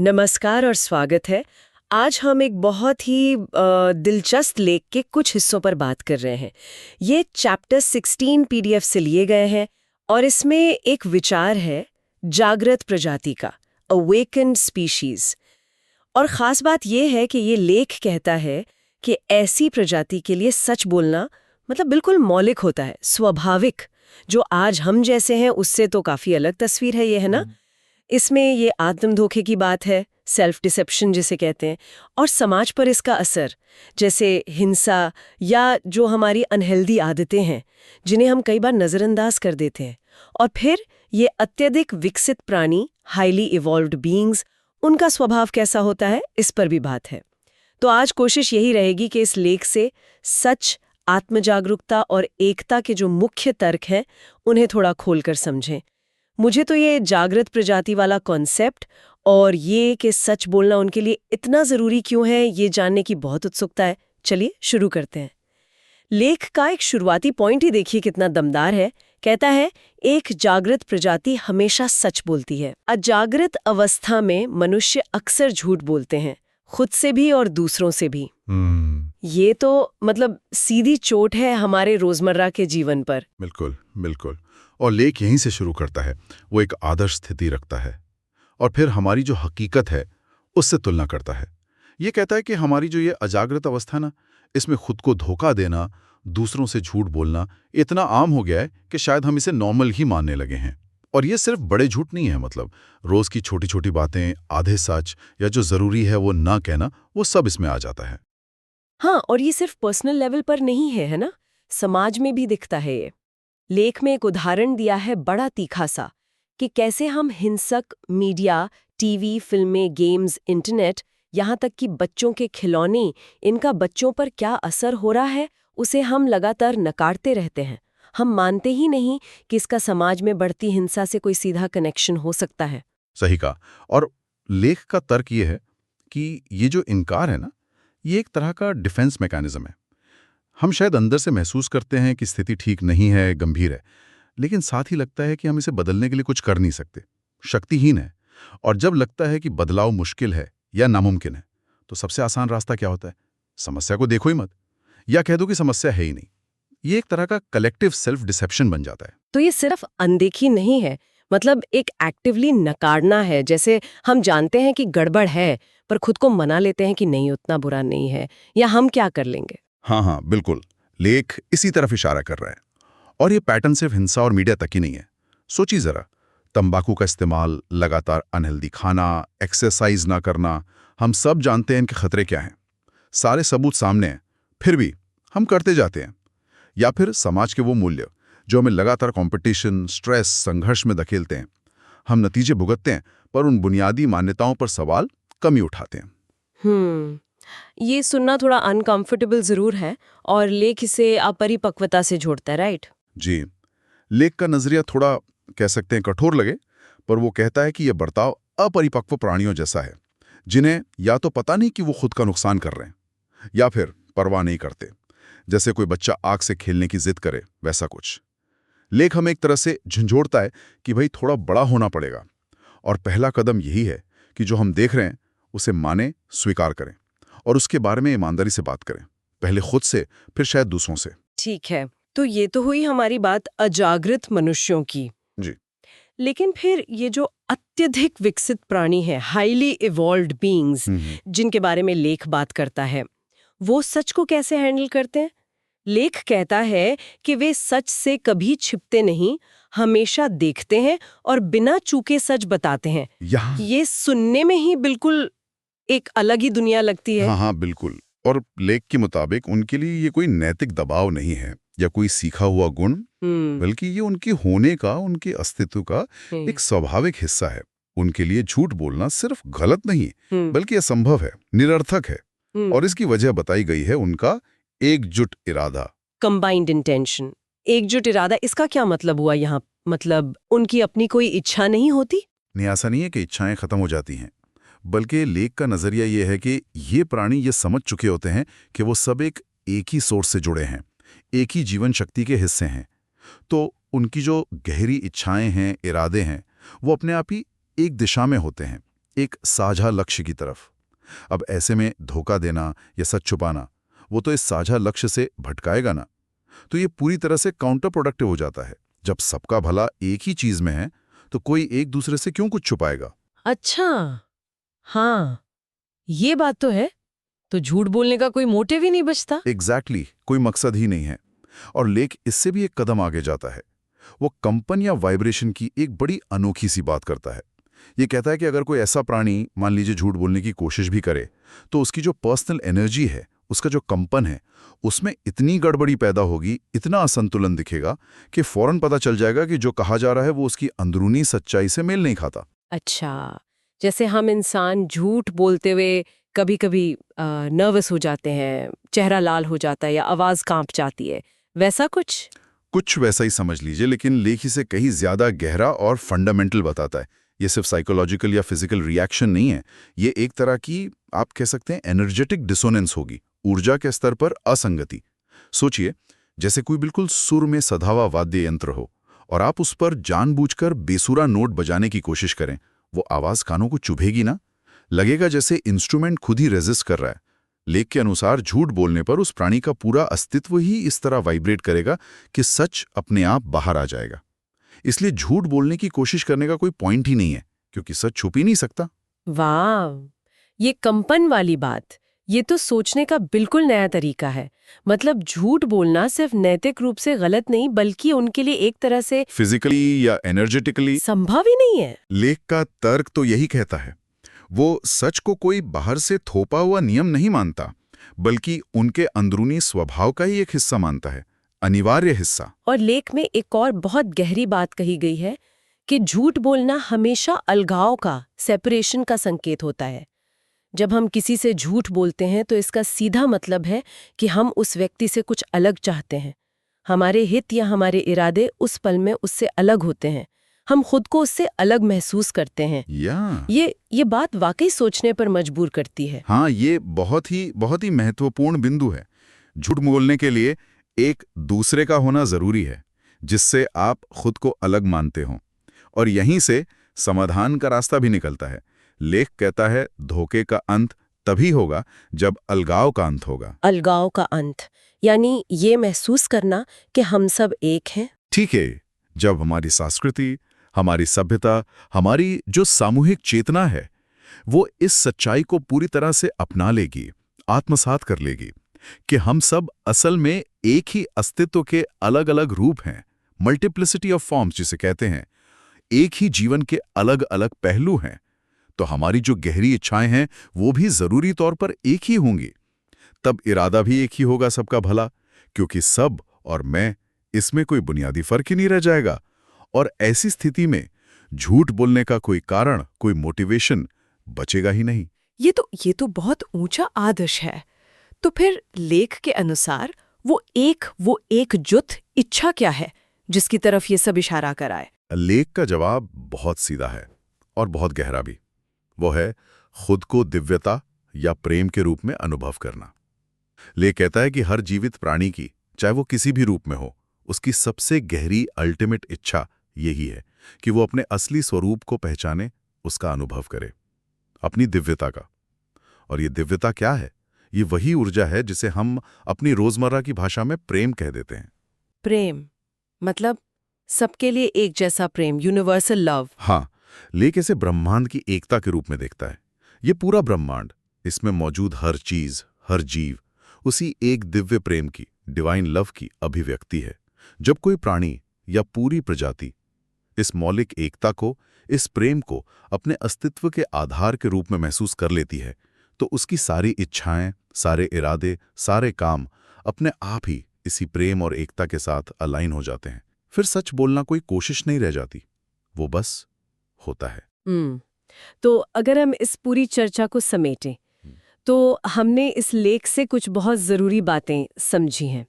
नमस्कार और स्वागत है। आज हम एक बहुत ही दिलचस्प लेख के कुछ हिस्सों पर बात कर रहे हैं। ये चैप्टर 16 पीडीएफ से लिए गए हैं और इसमें एक विचार है जागृत प्रजाति का, अवेकन्ड स्पीशीज। और ख़ास बात यह है कि ये लेख कहता है कि ऐसी प्रजाति के लिए सच बोलना मतलब बिल्कुल मौलिक होता है, स्वाभाविक। जो आज हम जैसे हैं उससे तो काफ़ी अलग तस्वीर है ये, है ना? इसमें ये आत्म धोखे की बात है, सेल्फ डिसेप्शन जिसे कहते हैं, और समाज पर इसका असर, जैसे हिंसा या जो हमारी अनहेल्दी आदतें हैं जिन्हें हम कई बार नज़रअंदाज कर देते हैं। और फिर ये अत्यधिक विकसित प्राणी, हाईली इवॉल्व्ड बीइंग्स, उनका स्वभाव कैसा होता है, इस पर भी बात है। तो आज कोशिश यही रहेगी कि इस लेख से सच, आत्मजागरूकता और एकता के जो मुख्य तर्क हैं उन्हें थोड़ा खोलकर समझें। मुझे तो ये जागृत प्रजाति वाला कॉन्सेप्ट और ये कि सच बोलना उनके लिए इतना ज़रूरी क्यों है, ये जानने की बहुत उत्सुकता है। चलिए शुरू करते हैं। लेख का एक शुरुआती पॉइंट ही देखिए कितना दमदार है। कहता है, एक जागृत प्रजाति हमेशा सच बोलती है। अजागृत अवस्था में मनुष्य अक्सर झूठ बोलते हैं, खुद से भी और दूसरों से भी। ये तो मतलब सीधी चोट है हमारे रोजमर्रा के जीवन पर। बिल्कुल बिल्कुल। और लेख यहीं से शुरू करता है। वो एक आदर्श स्थिति रखता है और फिर हमारी जो हकीकत है उससे तुलना करता है। ये कहता है कि हमारी जो ये अजागृत अवस्था ना, इसमें खुद को धोखा देना, दूसरों से झूठ बोलना इतना आम हो गया है कि शायद हम इसे नॉर्मल ही मानने लगे हैं। और ये सिर्फ बड़े झूठ नहीं है, मतलब रोज की छोटी छोटी बातें, आधे सच या जो जरूरी है वो ना कहना, वो सब इसमें आ जाता है। हाँ, और ये सिर्फ पर्सनल लेवल पर नहीं है ना? समाज में भी दिखता है ये। लेख में एक उदाहरण दिया है बड़ा तीखा सा, कि कैसे हम हिंसक मीडिया, टीवी, फिल्में, गेम्स, इंटरनेट, यहाँ तक कि बच्चों के खिलौने, इनका बच्चों पर क्या असर हो रहा है उसे हम लगातार नकारते रहते हैं। हम मानते ही नहीं कि इसका समाज में बढ़ती हिंसा से कोई सीधा कनेक्शन हो सकता है। सही कहा। और लेख का तर्क ये है कि ये जो इनकार है ना, ये एक तरह का डिफेंस मैकेनिज्म है। हम शायद अंदर से महसूस करते हैं कि स्थिति ठीक नहीं है, गंभीर है, लेकिन साथ ही लगता है कि हम इसे बदलने के लिए कुछ कर नहीं सकते, शक्तिहीन है। और जब लगता है कि बदलाव मुश्किल है या नामुमकिन है, तो सबसे आसान रास्ता क्या होता है? समस्या को देखो ही मत, या कह दो कि समस्या है ही नहीं। ये एक तरह का कलेक्टिव सेल्फ डिसेप्शन बन जाता है। तो ये सिर्फ अनदेखी नहीं है, मतलब एक एक्टिवली नकारना है। जैसे हम जानते हैं कि गड़बड़ है, पर खुद को मना लेते हैं कि नहीं, उतना बुरा नहीं है, या हम क्या कर लेंगे। हाँ हाँ बिल्कुल, लेख इसी तरफ इशारा कर रहा है। और ये पैटर्न सिर्फ हिंसा और मीडिया तक ही नहीं है। सोचिए जरा, तंबाकू का इस्तेमाल, लगातार अनहेल्दी खाना, एक्सरसाइज ना करना, हम सब जानते हैं इनके खतरे क्या हैं। सारे सबूत सामने हैं, फिर भी हम करते जाते हैं। या फिर समाज के वो मूल्य जो हमें लगातार कंपटीशन, स्ट्रेस, संघर्ष में धकेलते हैं। हम नतीजे भुगतते हैं, पर उन बुनियादी मान्यताओं पर सवाल कम ही उठाते हैं। ये सुनना थोड़ा अनकंफर्टेबल जरूर है, और लेख इसे अपरिपक्वता से जोड़ता है, राइट? जी, लेख का नजरिया थोड़ा कह सकते हैं कठोर लगे, पर वो कहता है कि यह बर्ताव अपरिपक्व प्राणियों जैसा है, जिन्हें या तो पता नहीं कि वो खुद का नुकसान कर रहे हैं या फिर परवाह नहीं करते। जैसे कोई बच्चा आग से खेलने की जिद करे, वैसा कुछ। लेख हमें एक तरह से झंझोड़ता है कि भाई थोड़ा बड़ा होना पड़ेगा, और पहला कदम यही है कि जो हम देख रहे हैं उसे माने, स्वीकार करें और उसके बारे में ईमानदारी से बात करें, पहले खुद से, फिर शायद दूसरों से। ठीक है, तो ये तो हुई हमारी बात अजागृत मनुष्यों की। जी। लेकिन फिर ये जो अत्यधिक विकसित प्राणी है, हाईली इवॉल्व्ड बीइंग्स, जिनके बारे में लेख बात करता है, वो सच को कैसे हैंडल करते हैं? लेख कहता है कि वे सच से कभी छिपते नहीं, हमेशा देखते हैं और बिना चूके सच बताते हैं। ये सुनने में ही बिल्कुल एक अलग ही दुनिया लगती है। हाँ हाँ बिल्कुल। और लेख के मुताबिक उनके लिए ये कोई नैतिक दबाव नहीं है या कोई सीखा हुआ गुण, बल्कि ये उनके होने का, उनके अस्तित्व का एक स्वाभाविक हिस्सा है। उनके लिए झूठ बोलना सिर्फ गलत नहीं, बल्कि असंभव है, निरर्थक है। और इसकी वजह बताई गई है उनका एकजुट इरादा, कंबाइंड इंटेंशन। एकजुट इरादा, इसका क्या मतलब हुआ यहाँ? मतलब उनकी अपनी कोई इच्छा नहीं होती? नहीं, ऐसा नहीं है कि इच्छाएं खत्म हो जाती हैं, बल्कि लेख का नजरिया ये है कि ये प्राणी ये समझ चुके होते हैं कि वो सब एक ही सोर्स से जुड़े हैं, एक ही जीवन शक्ति के हिस्से हैं। तो उनकी जो गहरी इच्छाएं हैं, इरादे हैं, वो अपने आप ही एक दिशा में होते हैं, एक साझा लक्ष्य की तरफ। अब ऐसे में धोखा देना या सच छुपाना, वो तो इस साझा लक्ष्य से भटकाएगा ना। तो ये पूरी तरह से काउंटर प्रोडक्टिव हो जाता है। जब सबका भला एक ही चीज में है तो कोई एक दूसरे से क्यों कुछ छुपाएगा। अच्छा, हाँ, ये बात तो है। तो झूठ बोलने का कोई मोटिव ही नहीं बचता। एग्जैक्टली, कोई मकसद ही नहीं है। और लेख इससे भी एक कदम आगे जाता है। वो कंपन या वाइब्रेशन की एक बड़ी अनोखी सी बात करता है। ये कहता है कि अगर कोई ऐसा प्राणी मान लीजिए झूठ बोलने की कोशिश भी करे, तो उसकी जो पर्सनल एनर्जी है, उसका जो कंपन है, उसमें इतनी गड़बड़ी पैदा होगी, इतना असंतुलन दिखेगा कि फौरन पता चल जाएगा कि जो कहा जा रहा है वो उसकी अंदरूनी सच्चाई से मेल नहीं खाता। अच्छा, जैसे हम इंसान झूठ बोलते हुए कभी कभी नर्वस हो जाते हैं, चेहरा लाल हो जाता है या आवाज कांप जाती है, वैसा कुछ? कुछ वैसा ही समझ लीजिए, लेकिन लेख इसे कहीं ज्यादा गहरा और फंडामेंटल बताता है। ये सिर्फ साइकोलॉजिकल या फिजिकल रिएक्शन नहीं है। ये एक तरह की, आप कह सकते हैं, एनर्जेटिक डिसोनेंस होगी, ऊर्जा के स्तर पर असंगति। सोचिए, जैसे कोई बिल्कुल सुर में सधा हुआ वाद्य यंत्र हो और आप उस पर जानबूझकर बेसुरा नोट बजाने की कोशिश करें। वो आवाज कानों को चुभेगी ना, लगेगा जैसे इंस्ट्रूमेंट खुद ही रेजिस्ट कर रहा है। लेख के अनुसार झूठ बोलने पर उस प्राणी का पूरा अस्तित्व ही इस तरह वाइब्रेट करेगा कि सच अपने आप बाहर आ जाएगा। इसलिए झूठ बोलने की कोशिश करने का कोई पॉइंट ही नहीं है, क्योंकि सच छुप ही नहीं सकता। वाह, ये कंपन वाली बात, ये तो सोचने का बिल्कुल नया तरीका है। मतलब झूठ बोलना सिर्फ नैतिक रूप से गलत नहीं, बल्कि उनके लिए एक तरह से फिजिकली या एनर्जेटिकली संभव ही नहीं है। लेख का तर्क तो यही कहता है। वो सच को कोई बाहर से थोपा हुआ नियम नहीं मानता, बल्कि उनके अंदरूनी स्वभाव का ही एक हिस्सा मानता है, अनिवार्य हिस्सा। और लेख में एक और बहुत गहरी बात कही गई है कि झूठ बोलना हमेशा अलगाव का, सेपरेशन का संकेत होता है। जब हम किसी से झूठ बोलते हैं तो इसका सीधा मतलब है कि हम उस व्यक्ति से कुछ अलग चाहते हैं। हमारे हित या हमारे इरादे उस पल में उससे अलग होते हैं। हम खुद को उससे अलग महसूस करते हैं। ये बात वाकई सोचने पर मजबूर करती है। हाँ, ये बहुत ही महत्वपूर्ण बिंदु है। झूठ बोलने के लिए एक दूसरे का होना जरूरी है, जिससे आप खुद को अलग मानते हो। और यहीं से समाधान का रास्ता भी निकलता है। लेख कहता है, धोखे का अंत तभी होगा जब अलगाव का अंत होगा। अलगाव का अंत, यानी ये महसूस करना कि हम सब एक हैं। ठीक है, जब हमारी संस्कृति, हमारी सभ्यता, हमारी जो सामूहिक चेतना है, वो इस सच्चाई को पूरी तरह से अपना लेगी, आत्मसात कर लेगी कि हम सब असल में एक ही अस्तित्व के अलग अलग रूप हैं, मल्टीप्लिसिटी ऑफ फॉर्म्स जिसे कहते हैं, एक ही जीवन के अलग अलग पहलू हैं, तो हमारी जो गहरी इच्छाएं हैं वो भी जरूरी तौर पर एक ही होंगी। तब इरादा भी एक ही होगा, सबका भला, क्योंकि सब और मैं, इसमें कोई बुनियादी फर्क ही नहीं रह जाएगा। और ऐसी स्थिति में झूठ बोलने का कोई कारण, कोई मोटिवेशन बचेगा ही नहीं। ये तो बहुत ऊंचा आदर्श है। तो फिर लेख के अनुसार वो एकजुट इच्छा क्या है जिसकी तरफ ये सब इशारा कराए? लेख का जवाब बहुत सीधा है और बहुत गहरा भी। वो है खुद को दिव्यता या प्रेम के रूप में अनुभव करना। लेख कहता है कि हर जीवित प्राणी की, चाहे वो किसी भी रूप में हो, उसकी सबसे गहरी अल्टीमेट इच्छा यही है कि वो अपने असली स्वरूप को पहचाने, उसका अनुभव करे, अपनी दिव्यता का। और ये दिव्यता क्या है? ये वही ऊर्जा है जिसे हम अपनी रोजमर्रा की भाषा में प्रेम कह देते हैं। प्रेम मतलब सबके लिए एक जैसा प्रेम, यूनिवर्सल लव। हाँ, लेख इसे ब्रह्मांड की एकता के रूप में देखता है। ये पूरा ब्रह्मांड, इसमें मौजूद हर चीज, हर जीव उसी एक दिव्य प्रेम की, डिवाइन लव की अभिव्यक्ति है। जब कोई प्राणी या पूरी प्रजाति इस मौलिक एकता को, इस प्रेम को अपने अस्तित्व के आधार के रूप में महसूस कर लेती है, तो उसकी सारी इच्छाएं, सारे इरादे, सारे काम अपने आप ही इसी प्रेम और एकता के साथ अलाइन हो जाते हैं। फिर सच बोलना कोई कोशिश नहीं रह जाती, वो बस होता है। तो अगर हम इस पूरी चर्चा को समेटें, तो हमने इस लेख से कुछ बहुत ज़रूरी बातें समझी हैं।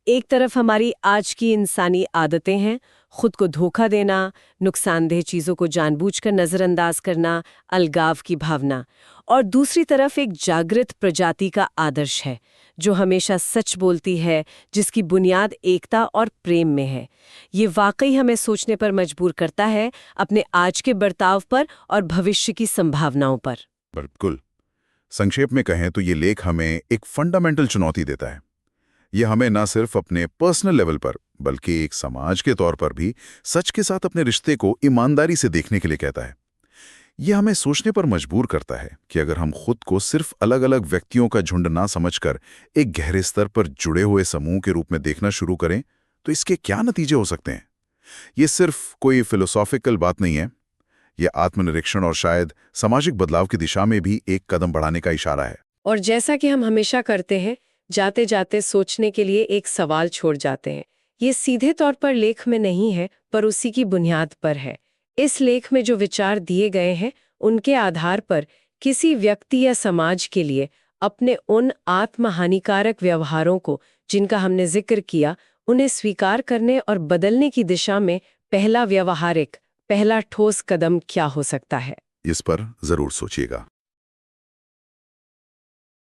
एक तरफ हमारी आज की इंसानी आदतें हैं, खुद को धोखा देना, नुकसानदेह चीज़ों को जानबूझकर नज़रअंदाज करना, अलगाव की भावना। और दूसरी तरफ एक जागृत प्रजाति का आदर्श है, जो हमेशा सच बोलती है, जिसकी बुनियाद एकता और प्रेम में है। ये वाकई हमें सोचने पर मजबूर करता है, अपने आज के बर्ताव पर और भविष्य की संभावनाओं पर। बिल्कुल। संक्षेप में कहें तो ये लेख हमें एक फंडामेंटल चुनौती देता है। ये हमें न सिर्फ अपने पर्सनल लेवल पर बल्कि एक समाज के तौर पर भी सच के साथ अपने रिश्ते को ईमानदारी से देखने के लिए कहता है। ये हमें सोचने पर मजबूर करता है कि अगर हम खुद को सिर्फ अलग अलग व्यक्तियों का झुंड ना समझकर एक गहरे स्तर पर जुड़े हुए समूह के रूप में देखना शुरू करें तो इसके क्या नतीजे हो सकते हैं। ये सिर्फ कोई फिलोसॉफिकल बात नहीं है, ये आत्मनिरीक्षण और शायद सामाजिक बदलाव की दिशा में भी एक कदम बढ़ाने का इशारा है। और जैसा कि हम हमेशा करते हैं, जाते जाते सोचने के लिए एक सवाल छोड़ जाते हैं। ये सीधे तौर पर लेख में नहीं है, पर उसी की बुनियाद पर है। इस लेख में जो विचार दिए गए हैं, उनके आधार पर किसी व्यक्ति या समाज के लिए अपने उन आत्महानिकारक व्यवहारों को, जिनका हमने जिक्र किया, उन्हें स्वीकार करने और बदलने की दिशा में पहला ठोस कदम क्या हो सकता है। इस पर जरूर सोचिएगा।